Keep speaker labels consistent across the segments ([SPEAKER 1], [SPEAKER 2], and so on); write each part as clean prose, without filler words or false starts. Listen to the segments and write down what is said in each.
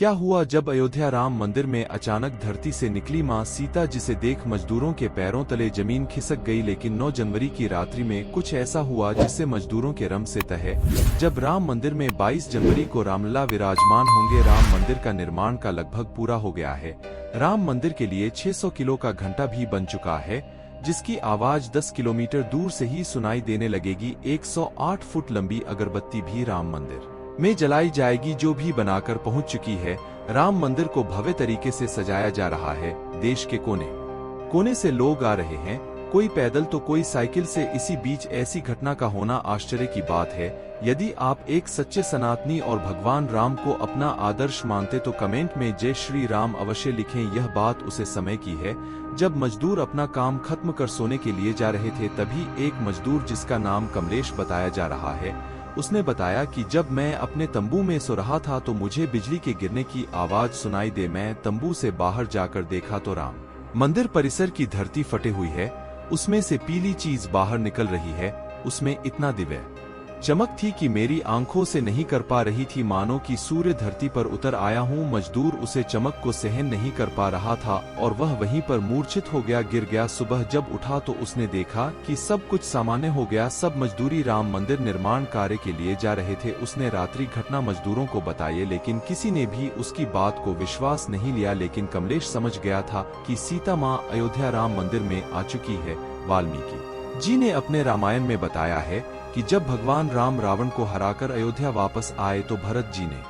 [SPEAKER 1] क्या हुआ जब अयोध्या राम मंदिर में अचानक धरती से निकली मां सीता, जिसे देख मजदूरों के पैरों तले जमीन खिसक गई। लेकिन 9 जनवरी की रात्रि में कुछ ऐसा हुआ जिससे मजदूरों के रम से तहे। जब राम मंदिर में 22 जनवरी को रामलला विराजमान होंगे। राम मंदिर का निर्माण का लगभग पूरा हो गया है। राम मंदिर के लिए 600 किलो का घंटा भी बन चुका है, जिसकी आवाज 10 किलोमीटर दूर से ही सुनाई देने लगेगी। 108 फुट लंबी अगरबत्ती भी राम मंदिर में जलाई जाएगी, जो भी बनाकर पहुंच चुकी है। राम मंदिर को भव्य तरीके से सजाया जा रहा है। देश के कोने कोने से लोग आ रहे हैं, कोई पैदल तो कोई साइकिल से। इसी बीच ऐसी घटना का होना आश्चर्य की बात है। यदि आप एक सच्चे सनातनी और भगवान राम को अपना आदर्श मानते तो कमेंट में जय श्री राम अवश्य लिखें। यह बात उसे समय की है जब मजदूर अपना काम खत्म कर सोने के लिए जा रहे थे। तभी एक मजदूर, जिसका नाम कमलेश बताया जा रहा है, उसने बताया कि जब मैं अपने तंबू में सो रहा था तो मुझे बिजली के गिरने की आवाज सुनाई दे। मैं तंबू से बाहर जाकर देखा तो राम मंदिर परिसर की धरती फटे हुई है, उसमें से पीली चीज बाहर निकल रही है। उसमें इतना दिव्य चमक थी कि मेरी आंखों से नहीं कर पा रही थी, मानो कि सूर्य धरती पर उतर आया हूँ। मजदूर उसे चमक को सहन नहीं कर पा रहा था और वह वहीं पर मूर्छित हो गया, गिर गया। सुबह जब उठा तो उसने देखा कि सब कुछ सामान्य हो गया। सब मजदूरी राम मंदिर निर्माण कार्य के लिए जा रहे थे। उसने रात्रि घटना मजदूरों को बताई, लेकिन किसी ने भी उसकी बात को विश्वास नहीं लिया। लेकिन कमलेश समझ गया था कि सीता माँ अयोध्या राम मंदिर में आ चुकी है। वाल्मीकि जी ने अपने रामायण में बताया है कि जब भगवान राम रावण को हराकर अयोध्या वापस आए तो भरत जी ने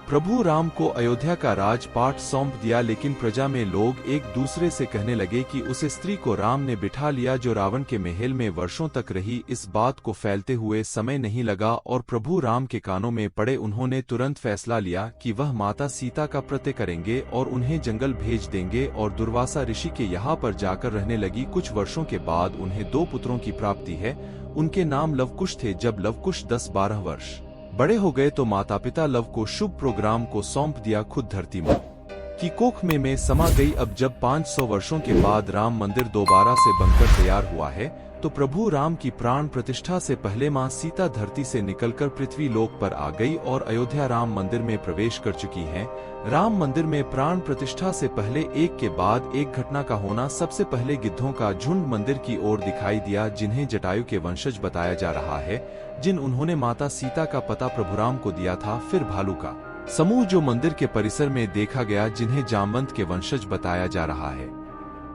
[SPEAKER 1] प्रभु राम को अयोध्या का राजपाट सौंप दिया। लेकिन प्रजा में लोग एक दूसरे से कहने लगे कि उस स्त्री को राम ने बिठा लिया जो रावण के महल में वर्षों तक रही। इस बात को फैलते हुए समय नहीं लगा और प्रभु राम के कानों में पड़े। उन्होंने तुरंत फैसला लिया कि वह माता सीता का प्रत्य करेंगे और उन्हें जंगल भेज देंगे और दुर्वासा ऋषि के यहाँ पर जाकर रहने लगी। कुछ वर्षों के बाद उन्हें 2 पुत्रों की प्राप्ति है। उनके नाम लवकुश थे। जब लवकुश 10-12 वर्ष बड़े हो गए तो माता पिता लव को शुभ प्रोग्राम को सौंप दिया। खुद धरती मां की कोख में समा गई। अब जब 500 वर्षों के बाद राम मंदिर दोबारा से बनकर तैयार हुआ है तो प्रभु राम की प्राण प्रतिष्ठा से पहले मां सीता धरती से निकलकर पृथ्वी लोक पर आ गई और अयोध्या राम मंदिर में प्रवेश कर चुकी हैं। राम मंदिर में प्राण प्रतिष्ठा से पहले एक के बाद एक घटना का होना। सबसे पहले गिद्धों का झुंड मंदिर की ओर दिखाई दिया, जिन्हें जटायु के वंशज बताया जा रहा है, जिन उन्होंने माता सीता का पता प्रभुराम को दिया था। फिर भालू का समूह जो मंदिर के परिसर में देखा गया, जिन्हें जामवंत के वंशज बताया जा रहा है।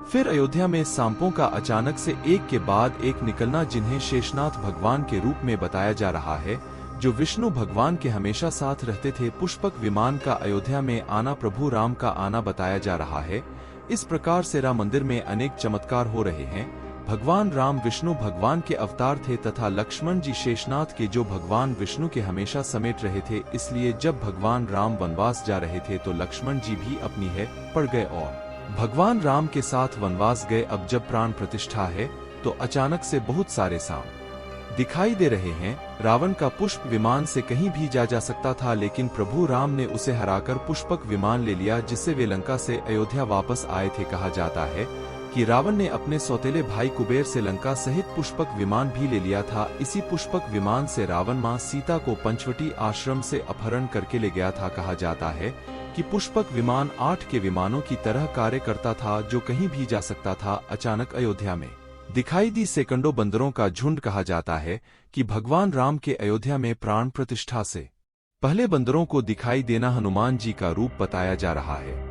[SPEAKER 1] फिर अयोध्या में सांपों का अचानक से एक के बाद एक निकलना, जिन्हें शेषनाथ भगवान के रूप में बताया जा रहा है, जो विष्णु भगवान के हमेशा साथ रहते थे। पुष्पक विमान का अयोध्या में आना, प्रभु राम का आना बताया जा रहा है। इस प्रकार से राम मंदिर में अनेक चमत्कार हो रहे हैं। भगवान राम विष्णु भगवान के अवतार थे तथा लक्ष्मण जी शेषनाथ के, जो भगवान विष्णु के हमेशा समेट रहे थे। इसलिए जब भगवान राम वनवास जा रहे थे तो लक्ष्मण जी भी अपनी है पड़ गए और भगवान राम के साथ वनवास गए। अब जब प्राण प्रतिष्ठा है तो अचानक से बहुत सारे सांप दिखाई दे रहे हैं। रावण का पुष्प विमान से कहीं भी जा सकता था, लेकिन प्रभु राम ने उसे हराकर पुष्पक विमान ले लिया, जिससे वे लंका से अयोध्या वापस आए थे। कहा जाता है कि रावण ने अपने सौतेले भाई कुबेर से लंका सहित पुष्पक विमान भी ले लिया था। इसी पुष्पक विमान से रावण मां सीता को पंचवटी आश्रम से अपहरण करके ले गया था। कहा जाता है कि पुष्पक विमान 8 के विमानों की तरह कार्य करता था, जो कहीं भी जा सकता था। अचानक अयोध्या में दिखाई दी सैकड़ों बंदरों का झुंड। कहा जाता है कि भगवान राम के अयोध्या में प्राण प्रतिष्ठा से पहले बंदरों को दिखाई देना हनुमान जी का रूप बताया जा रहा है।